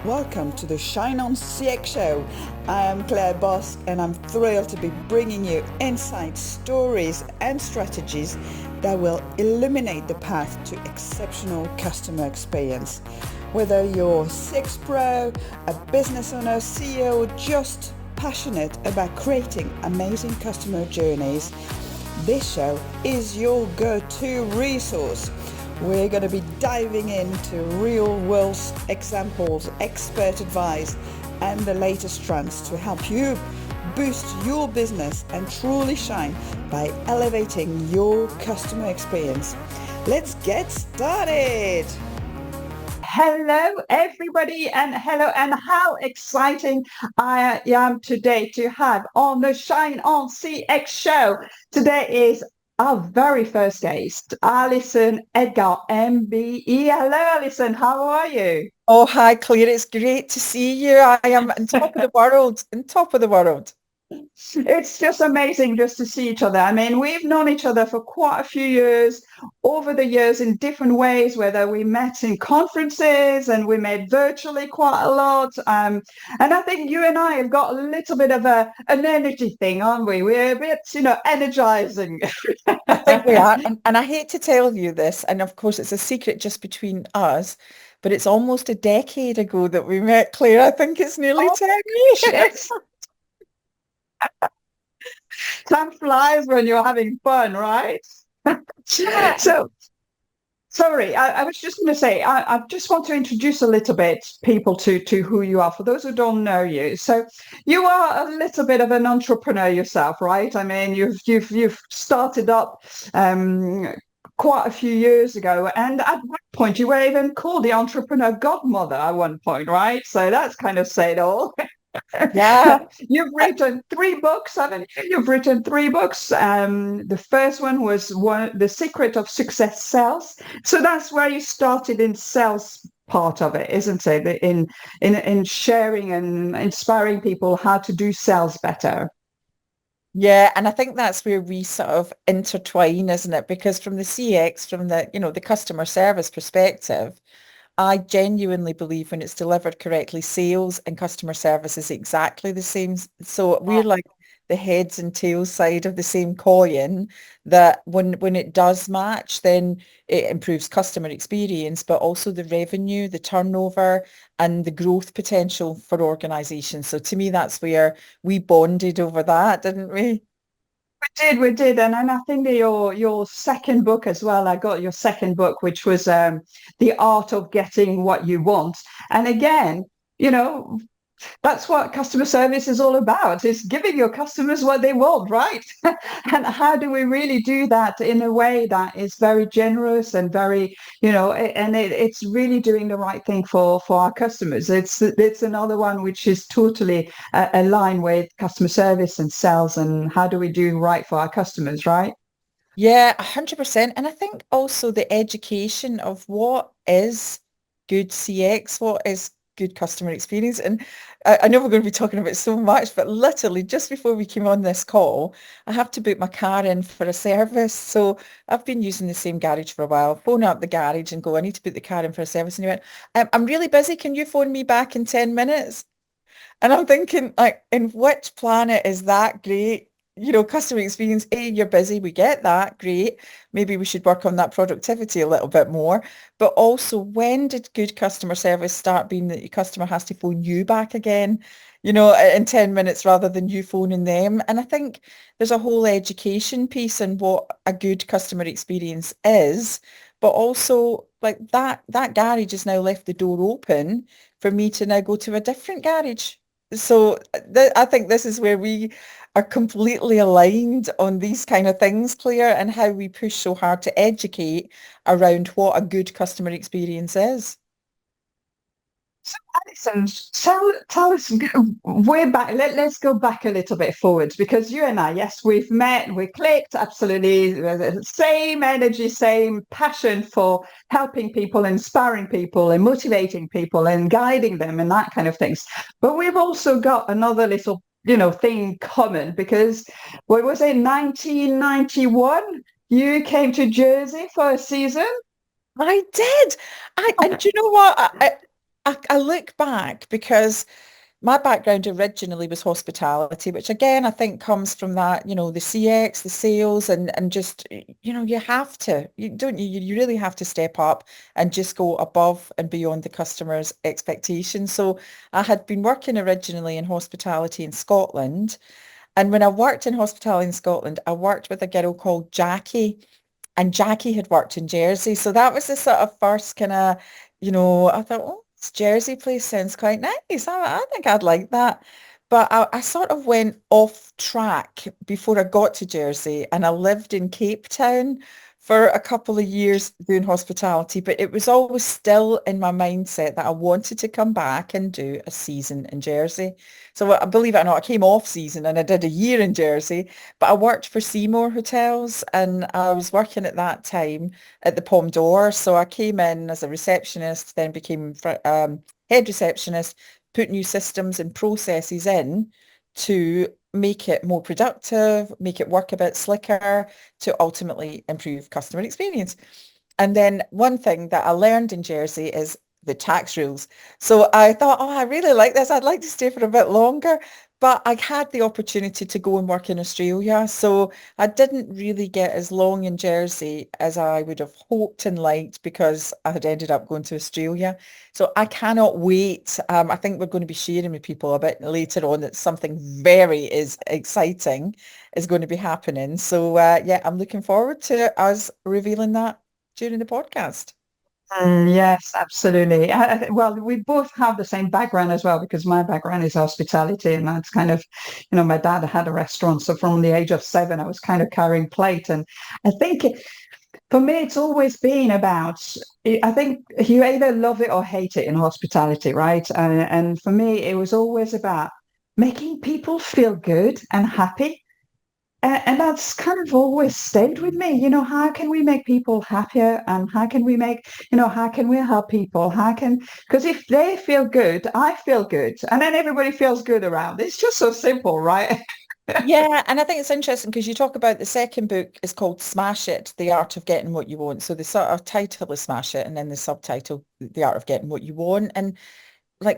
Welcome to the Shine On CX show. I am Claire Bosk and I'm thrilled to be bringing you insights, stories and strategies that will illuminate the path to exceptional customer experience. Whether you're CX Pro, a business owner, CEO, just passionate about creating amazing customer journeys, this show is your go-to resource. We're going to be diving into real-world examples, expert advice, and the latest trends to help you boost your business and truly shine by elevating your customer experience. Let's get started. Hello, everybody, and hello, and how exciting I am today to have on the Shine On CX show. Today is our very first guest, Alison, Edgar, MBE. Hello, Alison. How are you? Oh, hi, Claire. It's great to see you. I am on top of the world, on top of the world. It's just amazing just to see each other. I mean, we've known each other for quite a few years, over the years in different ways, whether we met in conferences and we met virtually quite a lot. And I think you and I have got a little bit of an energy thing, aren't we? We're a bit, energizing. I think we are. And I hate to tell you this, and of course it's a secret just between us, but it's almost a decade ago that we met, Claire. I think it's nearly Oh, 10 yes. years. Time flies when you're having fun, right? So, sorry, I was just going to say, I just want to introduce a little bit people to who you are, for those who don't know you. So you are a little bit of an entrepreneur yourself, right? I mean, you've started up quite a few years ago, and at one point you were even called the entrepreneur godmother at one point, right? So that's kind of said all. Yeah. You've written three books, haven't you? You've written three books. The first one was The Secret of Success Sales. So that's where you started in sales part of it, isn't it? In sharing and inspiring people how to do sales better. Yeah, and I think that's where we sort of intertwine, isn't it? Because from the CX, from the customer service perspective, I genuinely believe when it's delivered correctly, sales and customer service is exactly the same. So we're like the heads and tails side of the same coin that when it does match, then it improves customer experience, but also the revenue, the turnover, and the growth potential for organizations. So to me, that's where we bonded over that, didn't we? We did, and I think that your second book as well. I got your second book, which was The Art of Getting What You Want. And again, you know, that's what customer service is all about, is giving your customers what they want, right? And how do we really do that in a way that is very generous and very, it's really doing the right thing for our customers. It's another one which is totally aligned with customer service and sales, and how do we do right for our customers, right? Yeah, 100%. And I think also the education of what is good CX, what is good customer experience. And I know we're going to be talking about so much, but literally just before we came on this call, I have to book my car in for a service. So I've been using the same garage for a while, phone up the garage and go, I need to book the car in for a service. And he went, I'm really busy. Can you phone me back in 10 minutes? And I'm thinking, like, in which planet is that great? Customer experience, A, you're busy, we get that, great. Maybe we should work on that productivity a little bit more. But also, when did good customer service start being that your customer has to phone you back again, in 10 minutes rather than you phoning them? And I think there's a whole education piece in what a good customer experience is, but also like that garage has now left the door open for me to now go to a different garage. So I think this is where we are completely aligned on these kind of things, Claire, and how we push so hard to educate around what a good customer experience is. So, Alison, tell us, way back, let's go back a little bit forwards, because you and I, yes, we've met, we clicked, absolutely, same energy, same passion for helping people, inspiring people, and motivating people, and guiding them, and that kind of things. But we've also got another little, thing in common, because what was it, 1991? You came to Jersey for a season? I did. And do you know what? I look back because my background originally was hospitality, which again I think comes from that, the CX, the sales, and just, you have to, you don't you, you really have to step up and just go above and beyond the customer's expectations. So I had been working originally in hospitality in Scotland. And when I worked in hospitality in Scotland, I worked with a girl called Jackie, and Jackie had worked in Jersey. So that was the sort of first kind of, I thought, oh, this Jersey place sounds quite nice. I think I'd like that. But I sort of went off track before I got to Jersey, and I lived in Cape Town for a couple of years doing hospitality, but it was always still in my mindset that I wanted to come back and do a season in Jersey. So believe it or not, I came off season and I did a year in Jersey, but I worked for Seymour Hotels, and I was working at that time at the Pom d'Or. So I came in as a receptionist, then became head receptionist, put new systems and processes in to make it more productive, make it work a bit slicker, to ultimately improve customer experience. And then one thing that I learned in Jersey is the tax rules. So I thought, oh, I really like this. I'd like to stay for a bit longer. But I had the opportunity to go and work in Australia. So I didn't really get as long in Jersey as I would have hoped and liked, because I had ended up going to Australia. So I cannot wait. I think we're going to be sharing with people a bit later on that something very is exciting is going to be happening. So yeah, I'm looking forward to us revealing that during the podcast. Yes, absolutely. Well, we both have the same background as well, because my background is hospitality, and that's kind of, my dad had a restaurant. So from the age of 7, I was kind of carrying plate. And I think for me, it's always been about, I think you either love it or hate it in hospitality, right? And for me, it was always about making people feel good and happy. And that's kind of always stayed with me. How can we make people happier, and how can we help people? Because if they feel good, I feel good. And then everybody feels good around. It's just so simple, right? Yeah, and I think it's interesting because you talk about the second book is called Smash It, The Art of Getting What You Want. So the sort of title is Smash It, and then the subtitle, The Art of Getting What You Want. And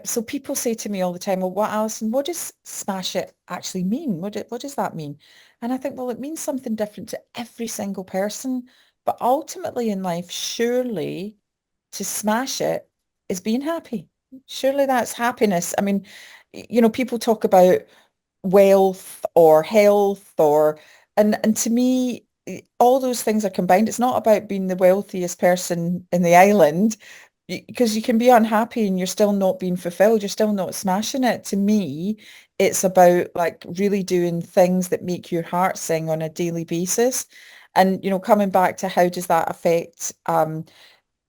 so people say to me all the time, well, Alison, what does smash it actually mean? What does that mean? And I think, well, it means something different to every single person. But ultimately in life, surely to smash it is being happy. Surely that's happiness. I mean, people talk about wealth or health and to me, all those things are combined. It's not about being the wealthiest person in the island, because you can be unhappy and you're still not being fulfilled. You're still not smashing it. To me, it's about like really doing things that make your heart sing on a daily basis. And, coming back to how does that affect, how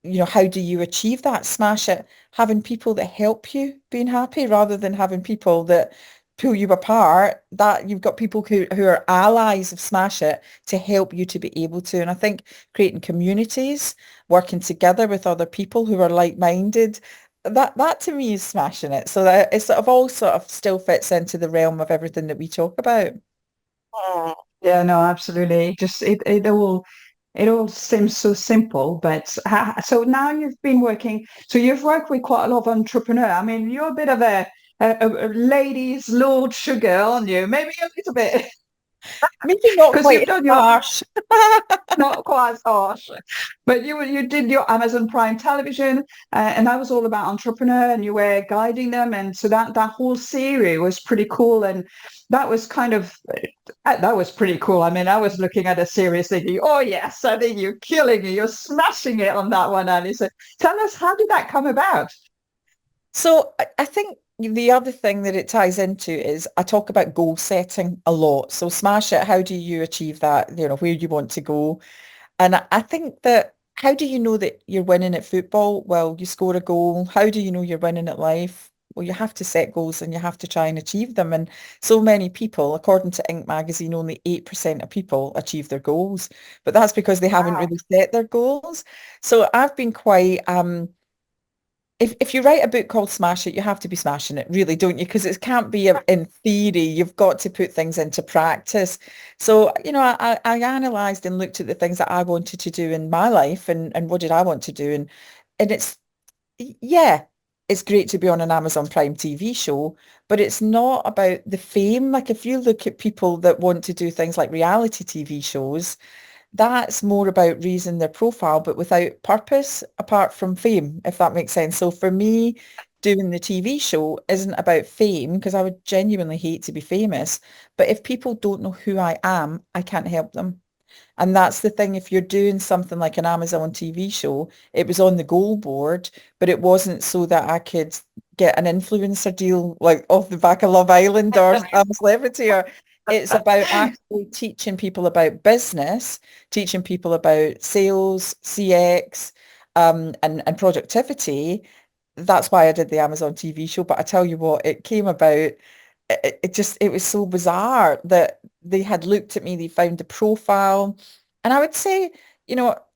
do you achieve that? Smash it. Having people that help you being happy rather than having people that pull you apart, that you've got people who are allies of Smash It to help you to be able to. And I think creating communities, working together with other people who are like-minded, that to me is smashing it. So that it sort of all sort of still fits into the realm of everything that we talk about. Mm. Yeah, no, absolutely. Just it all seems so simple, but so now you've been working. So you've worked with quite a lot of entrepreneur. I mean, you're a bit of a ladies' Lord Sugar, aren't you? Maybe a little bit, Maybe not because quite you've as done your harsh. not quite as harsh, but you did your Amazon Prime television, and that was all about entrepreneur, and you were guiding them, and so that whole series was pretty cool, and that was kind of that was pretty cool. I mean, I was looking at a series thinking, oh yes, I think you're killing it, you're smashing it on that one, Alison. Tell us, how did that come about? So I think the other thing that it ties into is I talk about goal setting a lot. So smash it. How do you achieve that? Where you want to go. And I think that how do you know that you're winning at football? Well, you score a goal. How do you know you're winning at life? Well, you have to set goals and you have to try and achieve them. And so many people, according to Inc. magazine, only 8% of people achieve their goals. But that's because they haven't Wow. really set their goals. So I've been quite if you write a book called Smash It, you have to be smashing it, really, don't you? Because it can't be in theory. You've got to put things into practice. So, I analysed and looked at the things that I wanted to do in my life and what did I want to do. And it's, yeah. it's great to be on an Amazon Prime TV show, but it's not about the fame. Like if you look at people that want to do things like reality TV shows, that's more about raising their profile, but without purpose, apart from fame, if that makes sense. So for me, doing the TV show isn't about fame because I would genuinely hate to be famous. But if people don't know who I am, I can't help them. And that's the thing, if you're doing something like an Amazon TV show, it was on the goal board, but it wasn't so that I could get an influencer deal like off the back of Love Island or I'm a Celebrity, or it's about actually teaching people about business, teaching people about sales, CX, and productivity. That's why I did the Amazon TV show. But I tell you what, it came about, it was so bizarre that they had looked at me, they found the profile. And I would say,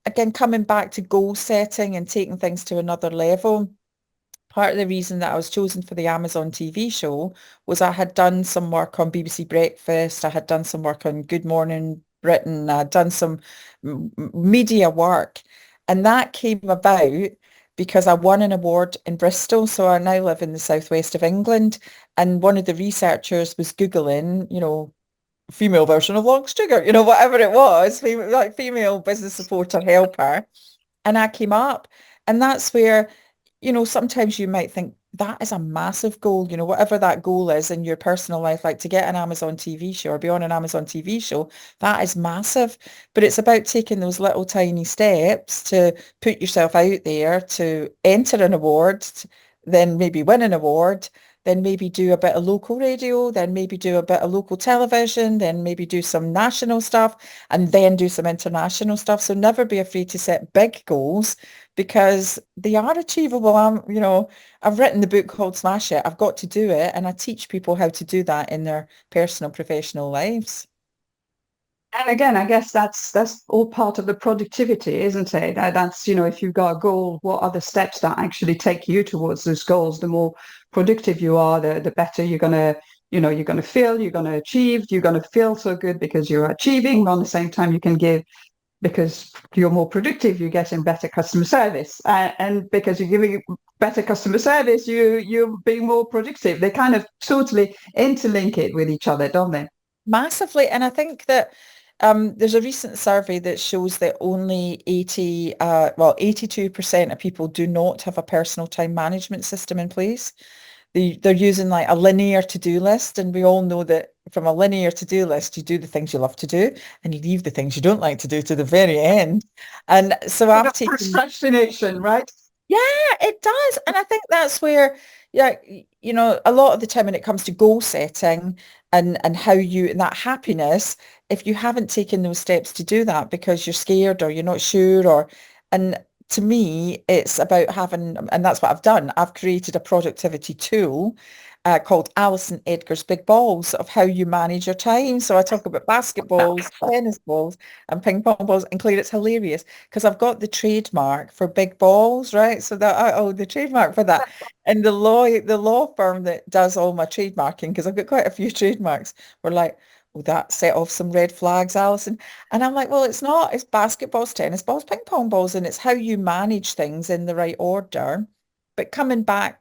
again, coming back to goal setting and taking things to another level, part of the reason that I was chosen for the Amazon TV show was I had done some work on BBC Breakfast. I had done some work on Good Morning Britain. I had done some media work. And that came about because I won an award in Bristol. So I now live in the southwest of England. And one of the researchers was Googling, female version of Long Sugar, whatever it was, like female business supporter helper. And I came up. And that's where, sometimes you might think that is a massive goal, whatever that goal is in your personal life, like to get an Amazon TV show or be on an Amazon TV show, that is massive. But it's about taking those little tiny steps to put yourself out there, to enter an award, then maybe win an award, then maybe do a bit of local radio, then maybe do a bit of local television, then maybe do some national stuff, and then do some international stuff. So never be afraid to set big goals because they are achievable. I've written the book called Smash It. I've got to do it, and I teach people how to do that in their personal, professional lives. And again, I guess that's all part of the productivity, isn't it? That's, if you've got a goal, what are the steps that actually take you towards those goals? The more productive you are, the better you're gonna, you're gonna feel, you're gonna achieve, you're gonna feel so good because you're achieving, but at the same time you can give, because you're more productive, you're getting better customer service. And because you're giving better customer service, you're being more productive. They kind of totally interlink it with each other, don't they? Massively. And I think that there's a recent survey that shows that only 82% of people do not have a personal time management system in place. They're using like a linear to-do list, and we all know that from a linear to-do list, you do the things you love to do and you leave the things you don't like to do to the very end. And so I've taken procrastination, right? Yeah, it does. And I think that's where, yeah, a lot of the time when it comes to goal setting and how and that happiness, if you haven't taken those steps to do that because you're scared or you're not sure, and to me, it's about having, and that's what I've done. I've created a productivity tool called Alison, Edgar's Big Balls of how you manage your time. So I talk about basketballs, tennis balls, and ping pong balls. And Claire, it's hilarious because I've got the trademark for big balls, right? So that the trademark for that. And the law firm that does all my trademarking, because I've got quite a few trademarks, were like, well, that set off some red flags, Alison. And I'm like, well, it's not. It's basketballs, tennis balls, ping pong balls, and it's how you manage things in the right order. But coming back,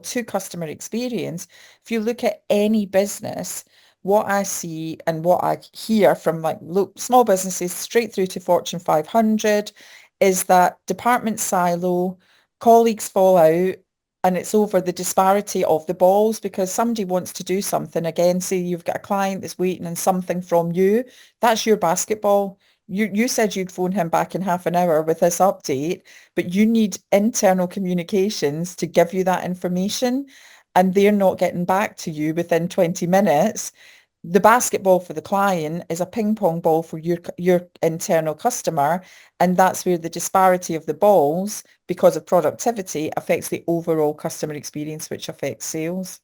to customer experience, if you look at any business, what I see and what I hear from like small businesses straight through to Fortune 500 is that department silo, colleagues fall out, and it's over the disparity of the balls because somebody wants to do something. Again, say you've got a client that's waiting on something from you. That's your basketball. You said you'd phone him back in half an hour with this update, but you need internal communications to give you that information, and they're not getting back to you within 20 minutes. The basketball for the client is a ping pong ball for your internal customer, and that's where the disparity of the balls, because of productivity, affects the overall customer experience, which affects sales.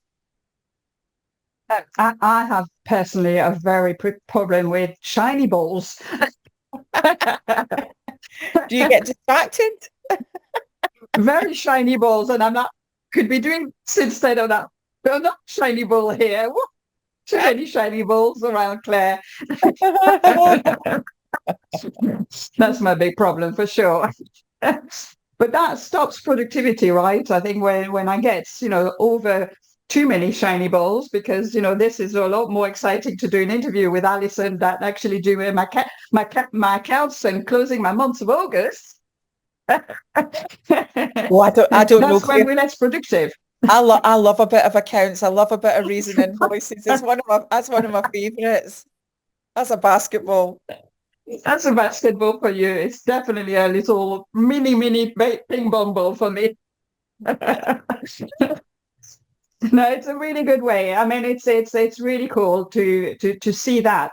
I have personally a very problem with shiny balls. Do you get distracted? Very shiny balls, and could be doing instead of that. They're not shiny ball here. What? Too many shiny balls around, Claire. That's my big problem for sure. But that stops productivity, right? I think when I get, over too many shiny balls, because, this is a lot more exciting to do an interview with Alison than actually doing my accounts and closing my months of August. Well, I don't know, That's when Claire. we're less productive. I love a bit of accounts. I love a bit of raising invoices. That's one of my favourites. That's a basketball. That's a basketball for you. It's definitely a little mini ping pong ball for me. No, it's a really good way. I mean, it's really cool to see that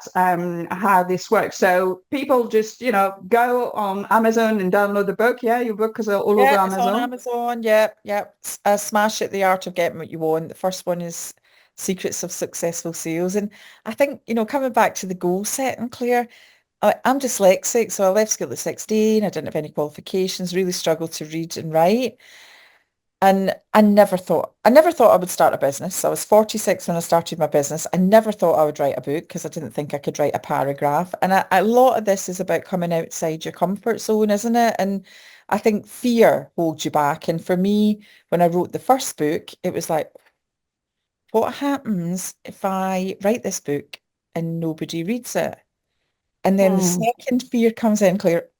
how this works. So people just go on Amazon and download the book. Yeah, your book is all over Yeah, it's on Amazon. Amazon. Yep, yep. Smash it, The Art of Getting What You Want. The first one is Secrets of Successful Sales. And I think, coming back to the goal setting, Claire, I'm dyslexic, so I left school at 16. I didn't have any qualifications, really struggled to read and write. And I never thought I would start a business. I was 46 when I started my business. I never thought I would write a book because I didn't think I could write a paragraph. And a lot of this is about coming outside your comfort zone, isn't it? And I think fear holds you back. And for me, when I wrote the first book, it was like, what happens if I write this book and nobody reads it? And then the Mm. second fear comes in, Claire,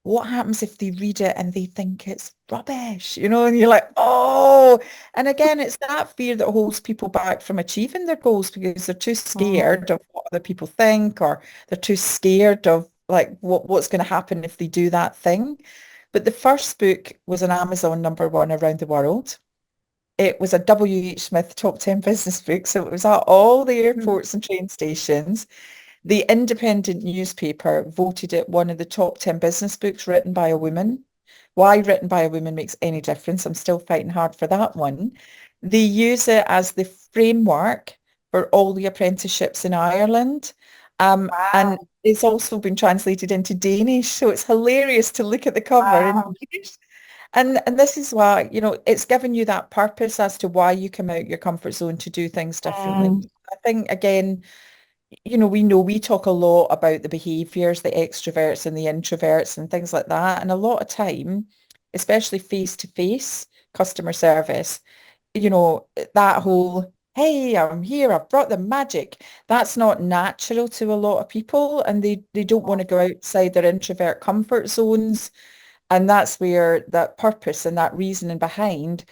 what happens if they read it and they think it's rubbish, and you're like, oh, and again, it's that fear that holds people back from achieving their goals because they're too Mm. scared of what other people think, or they're too scared of like what's going to happen if they do that thing. But the first book was an Amazon #1 around the world. It was a W.H. Smith top 10 business book. So it was at all the Mm. airports and train stations. The Independent newspaper voted it one of the top 10 business books written by a woman. Why written by a woman makes any difference. I'm still fighting hard for that one. They use it as the framework for all the apprenticeships in Ireland. And Wow. it's also been translated into Danish. So it's hilarious to look at the cover in Wow. Danish. And this is why, it's given you that purpose as to why you come out your comfort zone to do things differently. Mm. I think, again, we talk a lot about the behaviors, the extroverts and the introverts and things like that. And a lot of time, especially face-to-face customer service, that whole, hey, I'm here, I've brought the magic. That's not natural to a lot of people. And they don't want to go outside their introvert comfort zones. And that's where that purpose and that reasoning behind,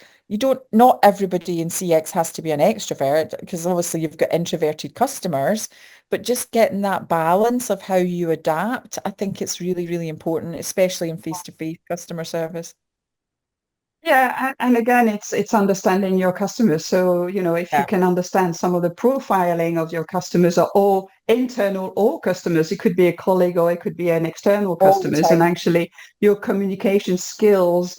not everybody in CX has to be an extrovert because obviously you've got introverted customers, but just getting that balance of how you adapt, I think it's really, really important, especially in face-to-face customer service. Yeah, and again, it's understanding your customers. So, if you Yeah, can understand some of the profiling of your customers are all internal or customers, it could be a colleague or it could be an external all the customers, and time. actually your communication skills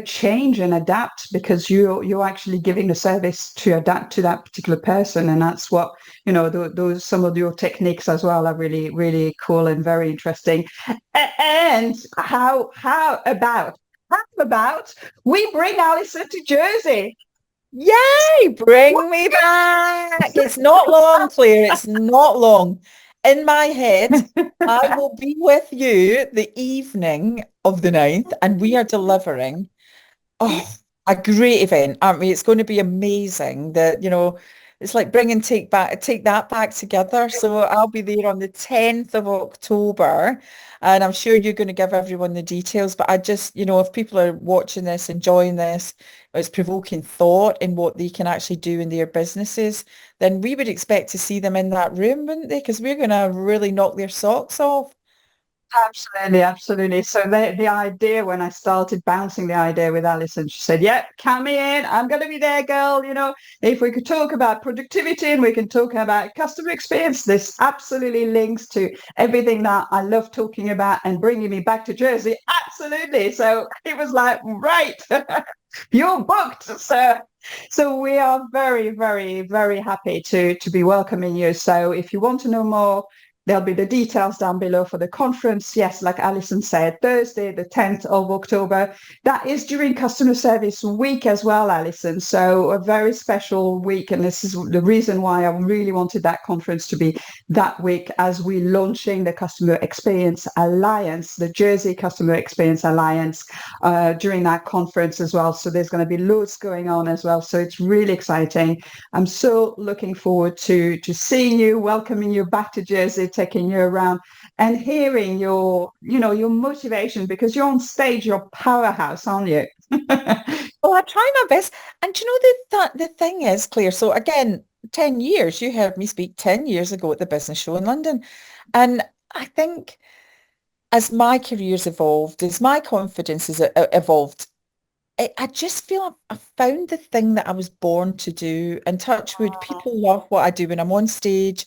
change and adapt because you're actually giving the service to adapt to that particular person, and that's what those some of your techniques as well are really really cool and very interesting. And how about we bring Alison to Jersey? Yay, bring me back. It's not long, Claire. It's not long. In my head, I will be with you the evening of the 9th, and we are delivering. Oh, a great event. I mean, it's going to be amazing that, it's like take that back together. So I'll be there on the 10th of October, and I'm sure you're going to give everyone the details. But I just, if people are watching this, enjoying this, it's provoking thought in what they can actually do in their businesses, then we would expect to see them in that room, wouldn't they? Because we're going to really knock their socks off. Absolutely, absolutely. So the idea when I started bouncing the idea with Alison, she said, "Yeah, count me in. I'm going to be there, girl. If we could talk about productivity and we can talk about customer experience, this absolutely links to everything that I love talking about and bringing me back to Jersey. Absolutely." So it was like, right, you're booked. So we are very, very, very happy to be welcoming you. So if you want to know more, There'll be the details down below for the conference. Yes, like Alison said, Thursday, the 10th of October. That is during Customer Service Week as well, Alison. So a very special week. And this is the reason why I really wanted that conference to be that week, as we're launching the Customer Experience Alliance, the Jersey Customer Experience Alliance, during that conference as well. So there's going to be loads going on as well. So it's really exciting. I'm so looking forward to seeing you, welcoming you back to Jersey, taking you around and hearing your motivation, because you're on stage, you're a powerhouse, aren't you? Well, I try my best. And do you know the thing is, Claire, so again, 10 years, you heard me speak 10 years ago at the business show in London. And I think as my career's evolved, as my confidence has evolved, I just feel I've found the thing that I was born to do. And touch wood, people love what I do when I'm on stage.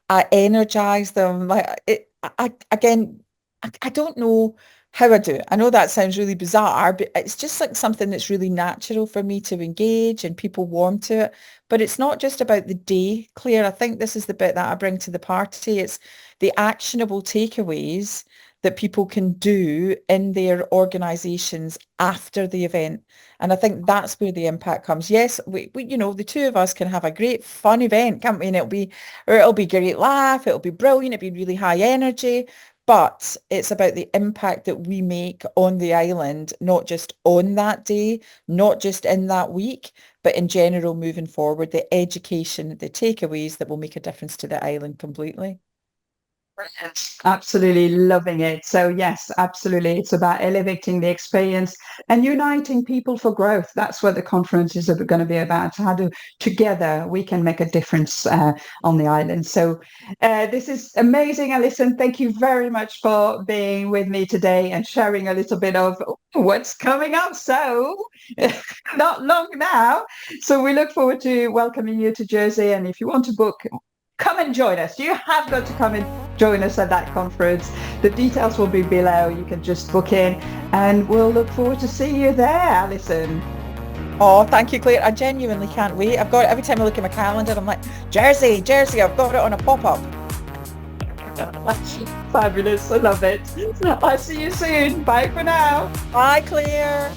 I energize them. I don't know how I do it. I know that sounds really bizarre, but it's just like something that's really natural for me to engage, and people warm to it. But it's not just about the day, Claire. I think this is the bit that I bring to the party. It's the actionable takeaways that people can do in their organizations after the event. And I think that's where the impact comes. Yes, we the two of us can have a great fun event, can't we? And it'll be great laugh, it'll be brilliant, it'll be really high energy, but it's about the impact that we make on the island, not just on that day, not just in that week, but in general moving forward, the education, the takeaways that will make a difference to the island completely. Absolutely loving it. So yes, absolutely. It's about elevating the experience and uniting people for growth. That's what the conference is going to be about. How together we can make a difference on the island. So this is amazing, Alison. Thank you very much for being with me today and sharing a little bit of what's coming up. So not long now. So we look forward to welcoming you to Jersey. And if you want to book, come and join us. You have got to come and join us at that conference. The details will be below. You can just book in, and we'll look forward to seeing you there, Alison. Oh, thank you, Claire. I genuinely can't wait. I've got every time I look at my calendar, I'm like, Jersey, I've got it on a pop-up. Fabulous. I love it. I'll see you soon. Bye for now. Bye, Claire.